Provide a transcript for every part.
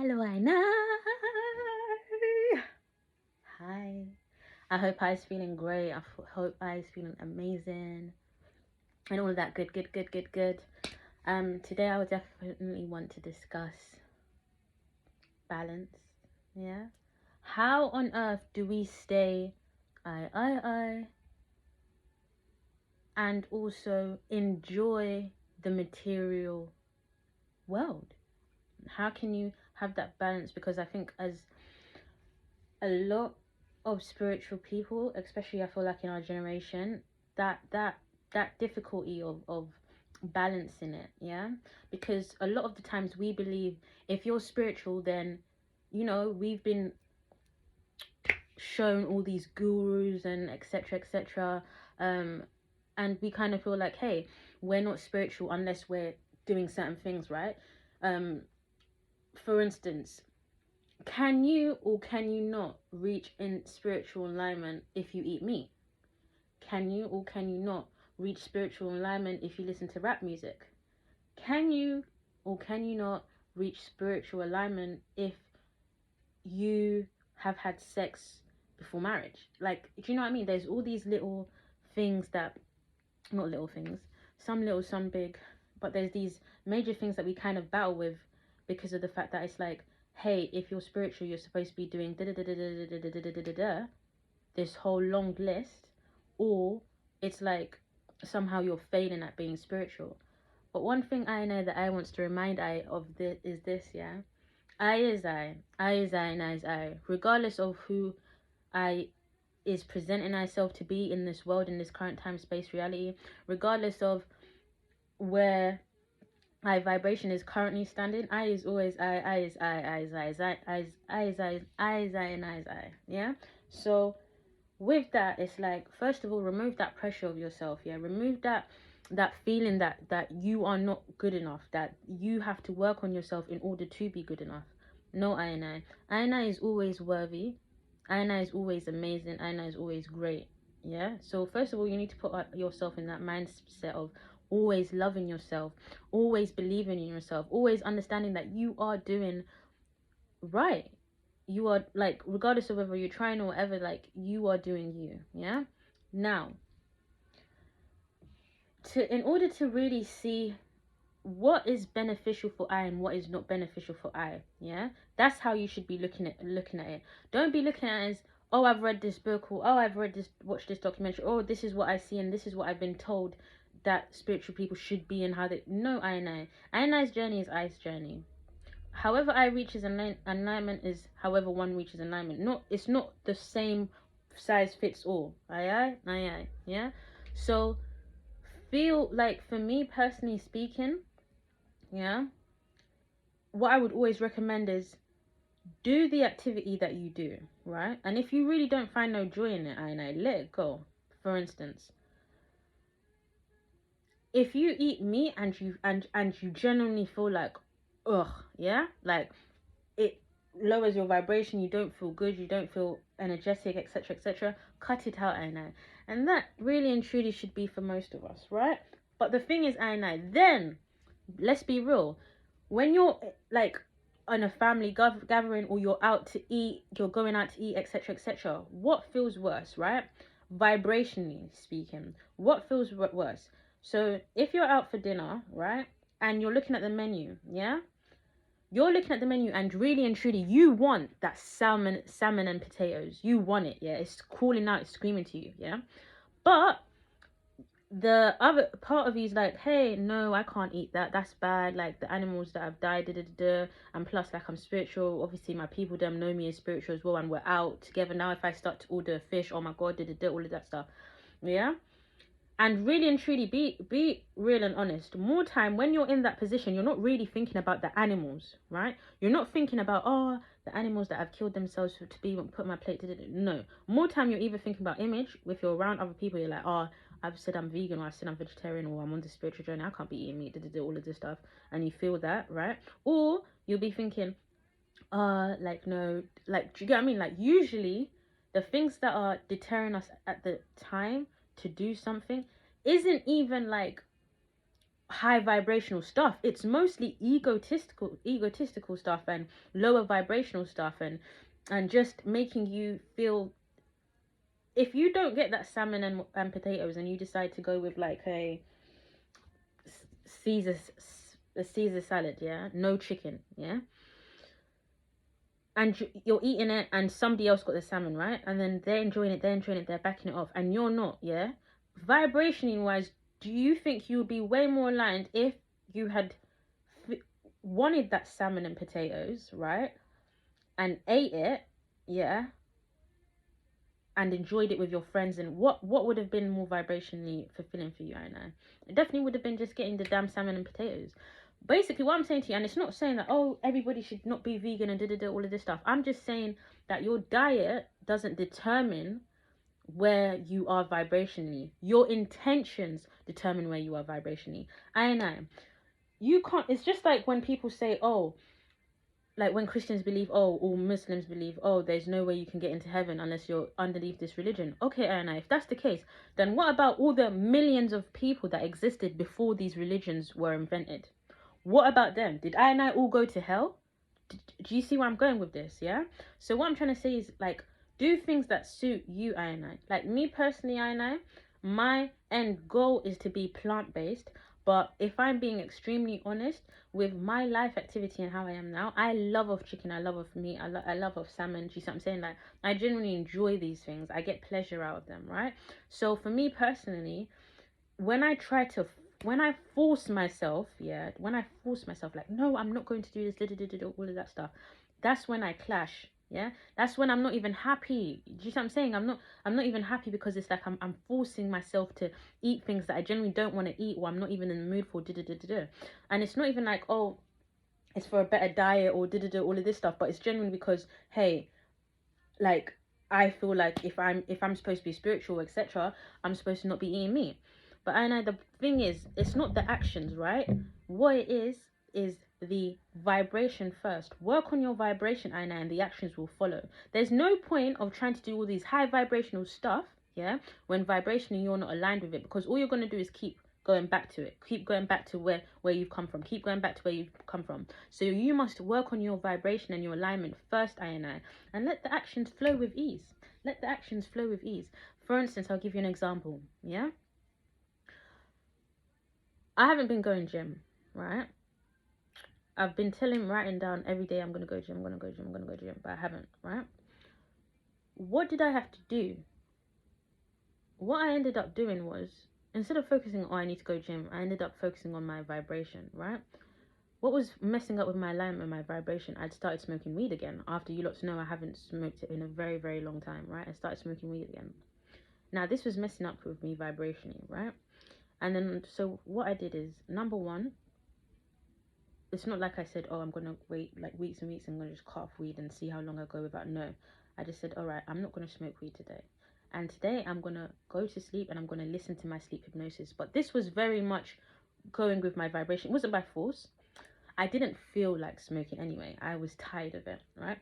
Hello, I know. Hi. I hope I's feeling great. Hope I's feeling amazing. And all of that good. Today I would definitely want to discuss balance. Yeah. How on earth do we stay I and also enjoy the material world? How can you have that balance? Because I think as a lot of spiritual people, especially I feel like in our generation, that difficulty of balancing it, yeah, because a lot of the times we believe if you're spiritual, then we've been shown all these gurus and etc, and we kind of feel like, hey, we're not spiritual unless we're doing certain things, right? For instance, can you or can you not reach in spiritual alignment if you eat meat? Can you or can you not reach spiritual alignment if you listen to rap music? Can you or can you not reach spiritual alignment if you have had sex before marriage? Like, do you know what I mean? There's all these little things that, not little things, some little, some big, but there's these major things that we kind of battle with because of the fact that it's like, hey, if you're spiritual, you're supposed to be doing this whole long list, or it's like somehow you're failing at being spiritual. But one thing I know that I wants to remind I of this is this, yeah. I is I, and I is I. Regardless of who I is presenting myself to be in this world, in this current time, space, reality, regardless of where my vibration is currently standing, I is always I is I is I is I is I, and I is I. Yeah. So with that, it's like, first of all, remove that pressure of yourself. Yeah, remove that feeling that you are not good enough, that you have to work on yourself in order to be good enough. No, I is always worthy. I is always amazing. I is always great. Yeah. So first of all, you need to put yourself in that mindset of always loving yourself, always believing in yourself, always understanding that you are doing right. You are, like, regardless of whether you're trying or whatever, like, you are doing you. Yeah. Now, in order to really see what is beneficial for I and what is not beneficial for I, yeah, that's how you should be looking at it. Don't be looking at it as, oh, I've read this book, or oh, I've read this, watched this documentary, oh, this is what I see and this is what I've been told that spiritual people should be and how they. No, I I's journey is I's journey. However I reaches alignment is however one reaches alignment. It's not the same size fits all. Aye. Yeah. So feel like, for me personally speaking, yeah, what I would always recommend is do the activity that you do, right? And if you really don't find no joy in it, I let it go. For instance, if you eat meat and you genuinely feel like, ugh, yeah, like it lowers your vibration, you don't feel good, you don't feel energetic, etc, cut it out, and that really and truly should be for most of us, right? But the thing is, then let's be real, when you're like on a family gathering, or you're out to eat, you're going out to eat, etc, what feels worse, right? Vibrationally speaking, what feels worse? So if you're out for dinner, right, and you're looking at the menu, yeah, you're looking at the menu and really and truly you want that salmon and potatoes. You want it, yeah. It's calling out, it's screaming to you, yeah. But the other part of you is like, hey, no, I can't eat that. That's bad. Like, the animals that have died, and plus, like, I'm spiritual. Obviously, my people them know me as spiritual as well, and we're out together now. If I start to order fish, oh my god, all of that stuff, yeah. And really and truly, be real and honest. More time when you're in that position, you're not really thinking about the animals, right? You're not thinking about, oh, the animals that have killed themselves to be put on my plate. No. More time you're either thinking about image. If you're around other people, you're like, oh, I've said I'm vegan, or I've said I'm vegetarian, or I'm on the spiritual journey, I can't be eating meat, all of this stuff. And you feel that, right? Or you'll be thinking, like, no, like, do you get what I mean? Like, usually the things that are deterring us at the time to do something isn't even like high vibrational stuff. It's mostly egotistical stuff and lower vibrational stuff, and just making you feel. If you don't get that salmon and potatoes, and you decide to go with like Caesar a Caesar salad, yeah, no chicken, yeah, and you're eating it, and somebody else got the salmon, right, and then they're enjoying it, they're backing it off, and you're not, yeah, vibrationally wise, do you think you would be way more aligned if you had wanted that salmon and potatoes, right, and ate it, yeah, and enjoyed it with your friends, and what would have been more vibrationally fulfilling for you? I know it definitely would have been just getting the damn salmon and potatoes. Basically what I'm saying to you, and it's not saying that, oh, everybody should not be vegan and all of this stuff. I'm just saying that your diet doesn't determine where you are vibrationally. Your intentions determine where you are vibrationally. I know you can't. It's just like when people say, oh, like when Christians believe, oh, or Muslims believe, oh, there's no way you can get into heaven unless you're underneath this religion. Okay, Anna, if that's the case, then what about all the millions of people that existed before these religions were invented? What about them? Did I and I all go to hell? Do you see where I'm going with this? Yeah. So what I'm trying to say is, like, do things that suit you, I and I. Like me personally, I and I, my end goal is to be plant-based. But if I'm being extremely honest with my life activity and how I am now, I love of chicken, I love of meat, I love of salmon. Do you see what I'm saying? Like, I genuinely enjoy these things. I get pleasure out of them, right? So for me personally, when I try to when I force myself, yeah, when I force myself, like, no, I'm not going to do this, all of that stuff, that's when I clash. Yeah, that's when I'm not even happy. Do you see what I'm saying? I'm not even happy, because it's like I'm forcing myself to eat things that I generally don't want to eat, or I'm not even in the mood for. And it's not even like, oh, it's for a better diet or all of this stuff, but it's generally because, hey, like, I feel like if I'm supposed to be spiritual, etc., I'm supposed to not be eating meat. But I know the thing is, it's not the actions, right? What it is the vibration first. Work on your vibration, I know, and the actions will follow. There's no point of trying to do all these high vibrational stuff, yeah, when vibrationally you're not aligned with it, because all you're gonna do is keep going back to it, keep going back to where you've come from, keep going back to where you've come from. So you must work on your vibration and your alignment first, I and let the actions flow with ease. Let the actions flow with ease. For instance, I'll give you an example. Yeah, I haven't been going gym, right? I've been writing down every day, I'm gonna go gym, I'm gonna go gym, I'm gonna go gym, but I haven't, right? What did I have to do? What I ended up doing was, instead of focusing on, oh, I need to go gym, I ended up focusing on my vibration, right? What was messing up with my alignment and my vibration? I'd started smoking weed again. After, you lot to know, I haven't smoked it in a very, very long time, right? I started smoking weed again. Now, this was messing up with me vibrationally, right? And then, so what I did is, number one, it's not like I said, oh, I'm going to wait like weeks and weeks, I'm going to just cut off weed and see how long I go without. No, I just said, all right, I'm not going to smoke weed today. And today I'm going to go to sleep and I'm going to listen to my sleep hypnosis. But this was very much going with my vibration. It wasn't by force. I didn't feel like smoking anyway. I was tired of it, right?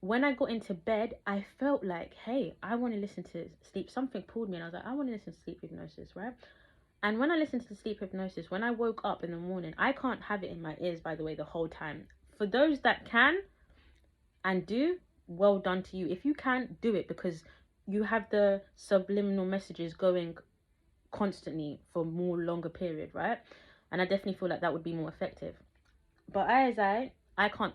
When I got into bed, I felt like, hey, I want to listen to sleep. Something pulled me and I was like, I want to listen to sleep hypnosis, right? And when I listened to the sleep hypnosis, when I woke up in the morning, I can't have it in my ears, by the way, the whole time. For those that can and do, well done to you. If you can't, do it, because you have the subliminal messages going constantly for more longer period, right? And I definitely feel like that would be more effective. But I can't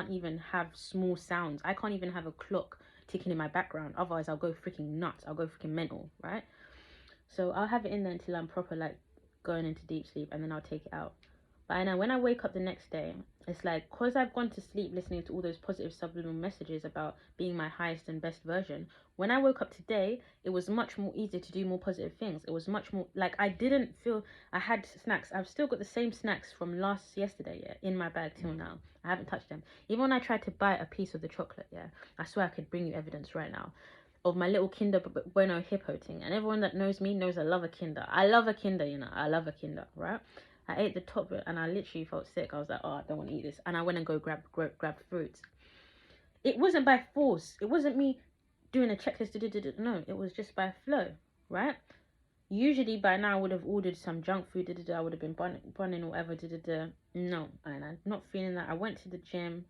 even have small sounds. I can't even have a clock ticking in my background. Otherwise, I'll go freaking nuts. I'll go freaking mental, right? So I'll have it in there until I'm proper, like, going into deep sleep, and then I'll take it out. But I know when I wake up the next day, it's like, because I've gone to sleep listening to all those positive subliminal messages about being my highest and best version, when I woke up today, it was much more easier to do more positive things. It was much more, like, I didn't feel, I had snacks. I've still got the same snacks from yesterday, yeah, in my bag till now. I haven't touched them. Even when I tried to bite a piece of the chocolate, yeah, I swear I could bring you evidence right now of my little Kinder Bueno Hippo thing. And everyone that knows me knows I love a Kinder. I love a Kinder, you know. I love a Kinder, right? I ate the top bit and I literally felt sick. I was like, oh, I don't want to eat this. And I went and grab fruits. It wasn't by force. It wasn't me doing a checklist. No, it was just by flow, right? Usually by now I would have ordered some junk food, I would have been bunning or whatever, No, and I'm not feeling that. I went to the gym,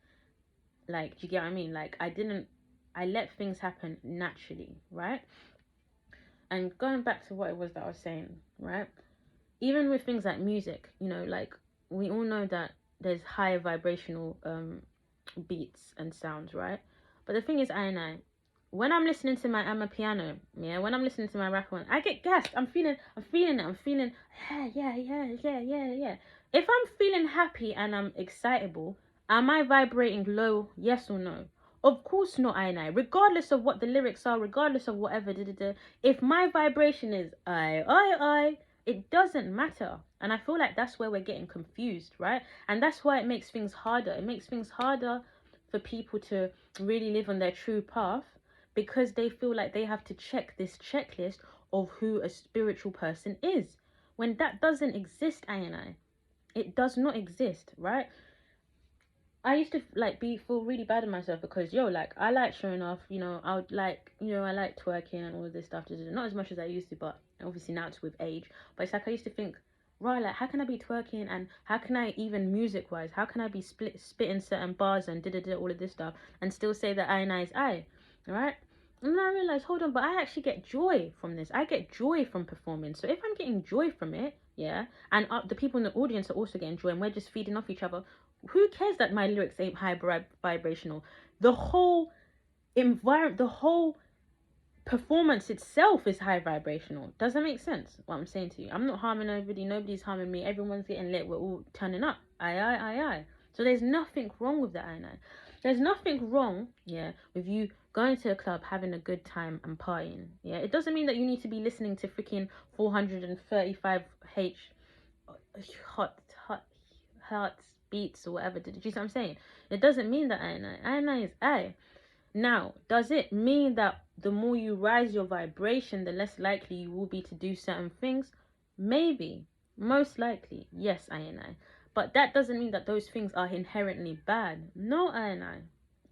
like, do you get what I mean? Like, I let things happen naturally, right? And going back to what it was that I was saying, right? Even with things like music, you know, like, we all know that there's higher vibrational beats and sounds, right? But the thing is, when I'm listening to my piano, yeah, when I'm listening to my rap one, I get gassed. I'm feeling it. I'm feeling, yeah. If I'm feeling happy and I'm excitable, am I vibrating low? Yes or no? Of course not, regardless of what the lyrics are, regardless of whatever, if my vibration is it doesn't matter. And I feel like that's where we're getting confused, right? And that's why it makes things harder. It makes things harder for people to really live on their true path, because they feel like they have to check this checklist of who a spiritual person is, when that doesn't exist. It does not exist, right? I used to like feel really bad at myself because like, I like showing off, I would like, I like twerking and all of this stuff. Not as much as I used to, but obviously now it's with age. But it's like, I used to think, right, like, how can I be twerking, and how can I, even music wise, how can I be spitting certain bars and all of this stuff and still say that I is I, right? And then I realized, hold on, but I actually get joy from this. I get joy from performing. So if I'm getting joy from it, yeah, and the people in the audience are also getting joy, and we're just feeding off each other, who cares that my lyrics ain't high vibrational? The whole environment, the whole performance itself is high vibrational. Does that make sense, what I'm saying to you? I'm not harming nobody. Nobody's harming me. Everyone's getting lit. We're all turning up. Aye. So there's nothing wrong with that, There's nothing wrong, yeah, with you going to a club, having a good time and partying. Yeah, it doesn't mean that you need to be listening to freaking 435 hot hearts beats or whatever. Did you see what I'm saying? It doesn't mean that I is I. Now, does it mean that the more you rise your vibration, the less likely you will be to do certain things? Maybe. Most likely. Yes, I. But that doesn't mean that those things are inherently bad. No, I.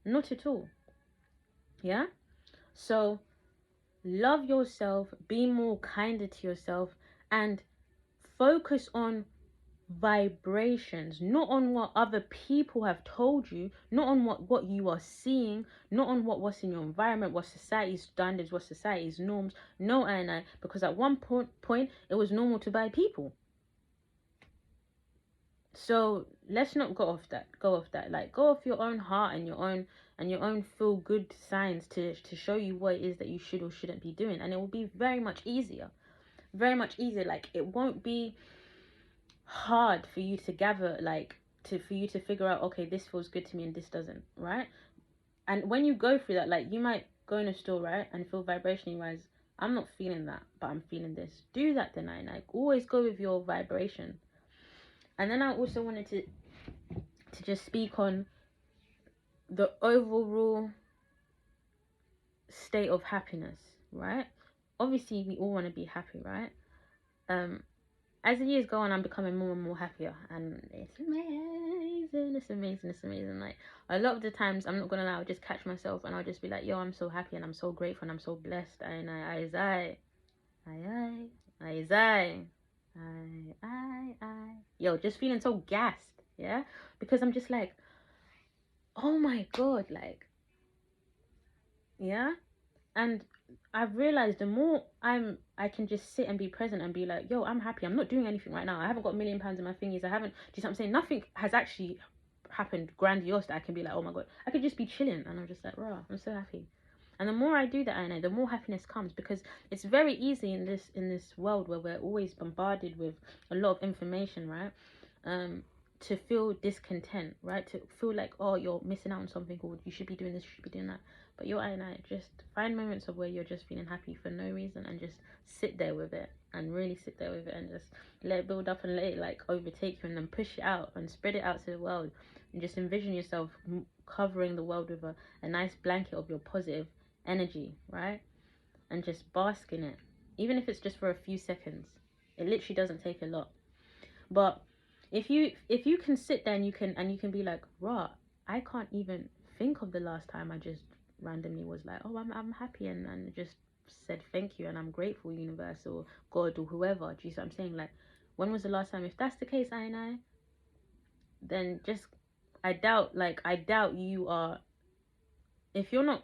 Not at all. Yeah? So, love yourself, be more kinder to yourself, and focus on vibrations, not on what other people have told you, not on what you are seeing, not on what's in your environment, what society's standards, what society's norms. No, because at one point it was normal to buy people. So let's not go off that. Like, go off your own heart and your own feel good signs to show you what it is that you should or shouldn't be doing, and it will be very much easier. Like, it won't be hard for you to gather, like, for you to figure out, okay, this feels good to me and this doesn't, right? And when you go through that, like, you might go in a store, right, and feel vibrationally wise, I'm not feeling that, but I'm feeling this. Do that then. Like, always go with your vibration. And then I also wanted to just speak on the overall state of happiness, right? Obviously we all want to be happy, right? As the years go on, I'm becoming more and more happier, and it's amazing. Like, a lot of the times, I'm not gonna lie, I'll just catch myself and I'll just be like, yo, I'm so happy and I'm so grateful and I'm so blessed. Yo, just feeling so gassed, yeah, because I'm just like, oh my god, like, yeah. And I've realized the more I can just sit and be present and be like, yo, I'm happy. I'm not doing anything right now. I haven't got £1 million in my thingies. I haven't, do you know what I'm saying? Nothing has actually happened grandiose that I can be like, oh my god. I could just be chilling and I'm just like, rah, I'm so happy. And the more I do that, I know, the more happiness comes, because it's very easy in this world where we're always bombarded with a lot of information, right? To feel discontent, right? To feel like, oh, you're missing out on something, or you should be doing this, you should be doing that. But you're just find moments of where you're just feeling happy for no reason, and just sit there with it, and really sit there with it, and just let it build up and let it like overtake you, and then push it out and spread it out to the world, and just envision yourself covering the world with a nice blanket of your positive energy, right? And just bask in it, even if it's just for a few seconds. It literally doesn't take a lot. But if you can sit there and you can be like, rah, I can't even think of the last time I just randomly was like, oh, I'm happy and just said thank you and I'm grateful, universe or God or whoever. Do you see what I'm saying? Like, when was the last time? If that's the case, I, then just, I doubt you are, if you're not,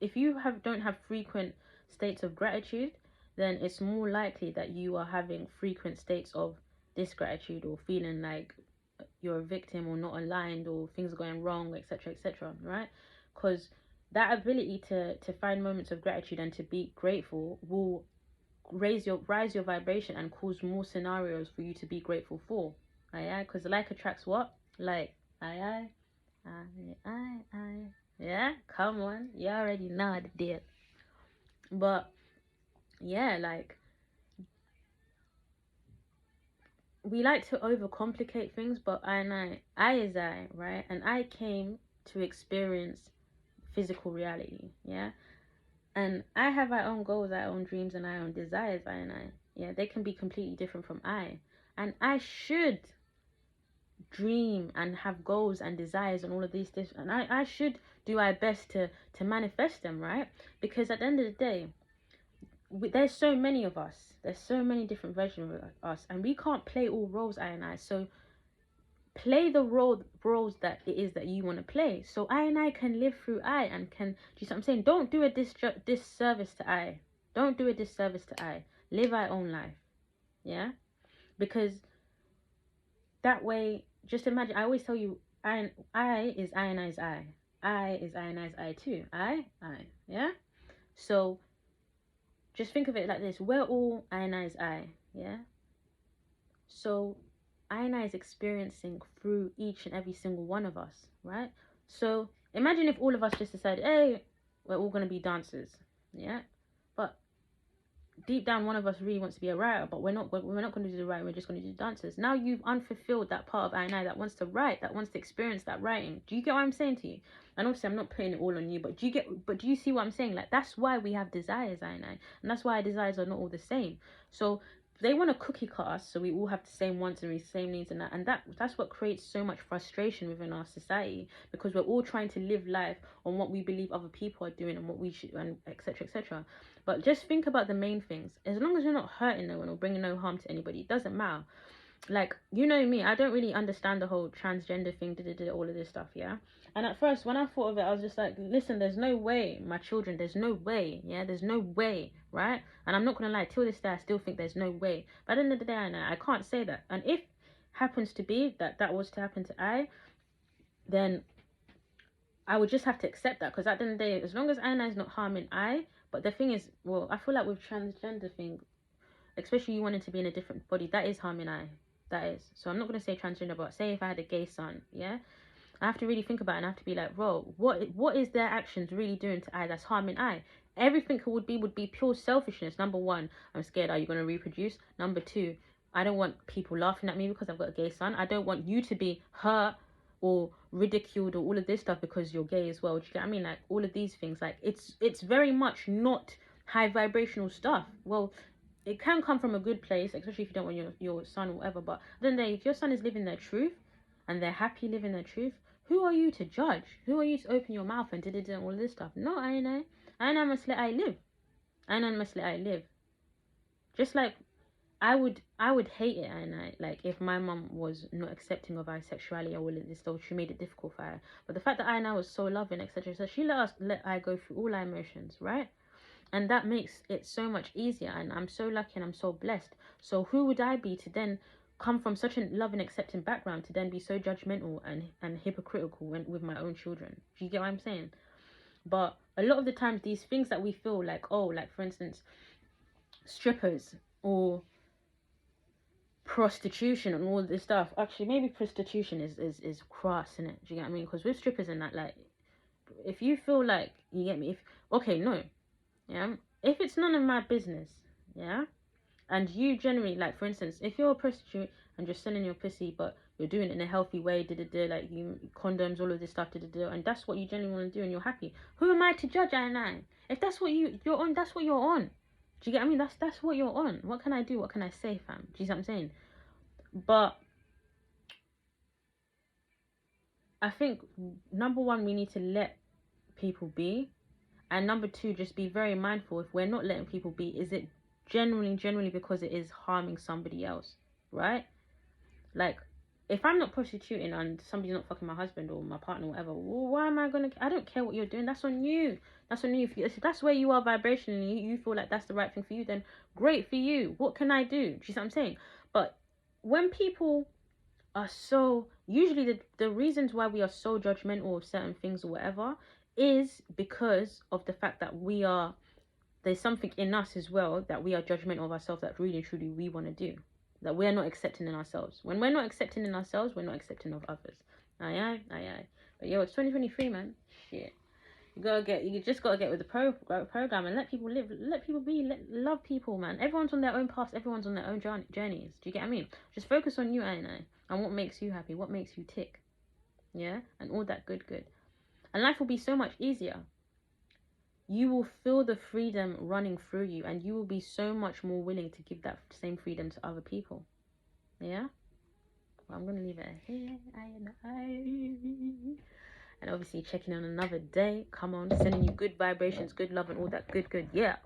if you don't have frequent states of gratitude, then it's more likely that you are having frequent states of disgratitude or feeling like you're a victim or not aligned or things are going wrong, etc., right? Because that ability to find moments of gratitude and to be grateful will rise your vibration and cause more scenarios for you to be grateful for. Aye, because like attracts what? Like, aye. Yeah, come on. You already know the deal. But yeah, like, we like to overcomplicate things, but I is I, right? And I came to experience physical reality, yeah? And I have our own goals, our own dreams, and our own desires, I. Yeah, they can be completely different from I. And I should dream and have goals and desires and all of these things. And I should do our best to manifest them, right? Because at the end of the day, there's so many of us. There's so many different versions of us. And we can't play all roles, I. So play the roles that it is that you want to play. So I can live through I and can, do you see what I'm saying? Don't do a disservice to I. Don't do a disservice to I. Live our own life. Yeah? Because that way, just imagine, I always tell you, I is ionize I. I is ionize I too. I. Yeah? So just think of it like this. We're all ionize I. Yeah? So Aina is experiencing through each and every single one of us, right? So imagine if all of us just decided, hey, we're all going to be dancers, yeah? But deep down, one of us really wants to be a writer, but we're not going to do the writing, we're just going to do dancers. Now you've unfulfilled that part of Aina that wants to write, that wants to experience that writing. Do you get what I'm saying to you? And obviously I'm not putting it all on you, but do you see what I'm saying? Like, that's why we have desires, Aina, and that's why our desires are not all the same. So they want to cookie cut us, so we all have the same wants and the same needs, and that's what creates so much frustration within our society, because we're all trying to live life on what we believe other people are doing and what we should, and etc. But just think about the main things. As long as you're not hurting no one or bringing no harm to anybody, it doesn't matter. Like, you know me, I don't really understand the whole transgender thing, all of this stuff, yeah? And at first, when I thought of it, I was just like, listen, there's no way, my children, there's no way, yeah? There's no way, right? And I'm not going to lie, till this day, I still think there's no way. But at the end of the day, I can't say that. And if happens to be that was to happen to I, then I would just have to accept that. Because at the end of the day, as long as Anna is not harming I, but the thing is, well, I feel like with transgender thing, especially you wanting to be in a different body, that is harming I. That is. So I'm not going to say transgender, but say if I had a gay son, yeah? I have to really think about it and I have to be like, bro, what is their actions really doing to I that's harming I? Everything would be pure selfishness. Number one, I'm scared, are you going to reproduce? Number two, I don't want people laughing at me because I've got a gay son. I don't want you to be hurt or ridiculed or all of this stuff because you're gay as well. Do you get what I mean? Like, all of these things, like, it's very much not high vibrational stuff. Well, it can come from a good place, especially if you don't want your son or whatever. But then if your son is living their truth and they're happy living their truth, who are you to judge? Who are you to open your mouth and all of this stuff? No, I know. I know must let I live. I know must let I live. Just like I would hate it, and like if my mum was not accepting of bisexuality or all of this stuff, she made it difficult for her. But the fact that I was so loving, etc., so she let I go through all our emotions, right? And that makes it so much easier, and I'm so lucky and I'm so blessed. So who would I be to then come from such a loving, accepting background to then be so judgmental and hypocritical with my own children? Do you get what I'm saying? But a lot of the times, these things that we feel like, oh, like for instance, strippers or prostitution and all this stuff. Actually, maybe prostitution is crass, innit? Do you get what I mean? Because with strippers and that, like, if you feel like, you get me, yeah, if it's none of my business, yeah, and you generally, like, for instance, if you're a prostitute and you're selling your pussy, but you're doing it in a healthy way, like, you condoms, all of this stuff, and that's what you generally want to do, and you're happy, who am I to judge? If that's what you're on, that's what you're on. Do you get what I mean? That's what you're on. What can I do? What can I say, fam? Do you see what I'm saying? But I think, number one, we need to let people be. And number two, just be very mindful. If we're not letting people be, is it generally because it is harming somebody else, right? Like, if I'm not prostituting and somebody's not fucking my husband or my partner or whatever, why am I gonna? I don't care what you're doing. That's on you. That's on you. If that's where you are vibrationally, you feel like that's the right thing for you, then great for you. What can I do? Do you see what I'm saying? But when people are so, usually the reasons why we are so judgmental of certain things or whatever is because of the fact that there's something in us as well that we are judgmental of ourselves that really truly we want to do, that we're not accepting in ourselves. When we're not accepting in ourselves, we're not accepting of others. Aye. But yo, it's 2023, man. Shit. You just gotta get with the program and let people live, let people be, love people, man. Everyone's on their own path, everyone's on their own journeys. Do you get what I mean? Just focus on you, and what makes you happy, what makes you tick. Yeah? And all that good. And life will be so much easier. You will feel the freedom running through you, and you will be so much more willing to give that same freedom to other people. Yeah? Well, I'm gonna leave it here. And obviously checking on another day. Come on, sending you good vibrations, good love, and all that good. Yeah.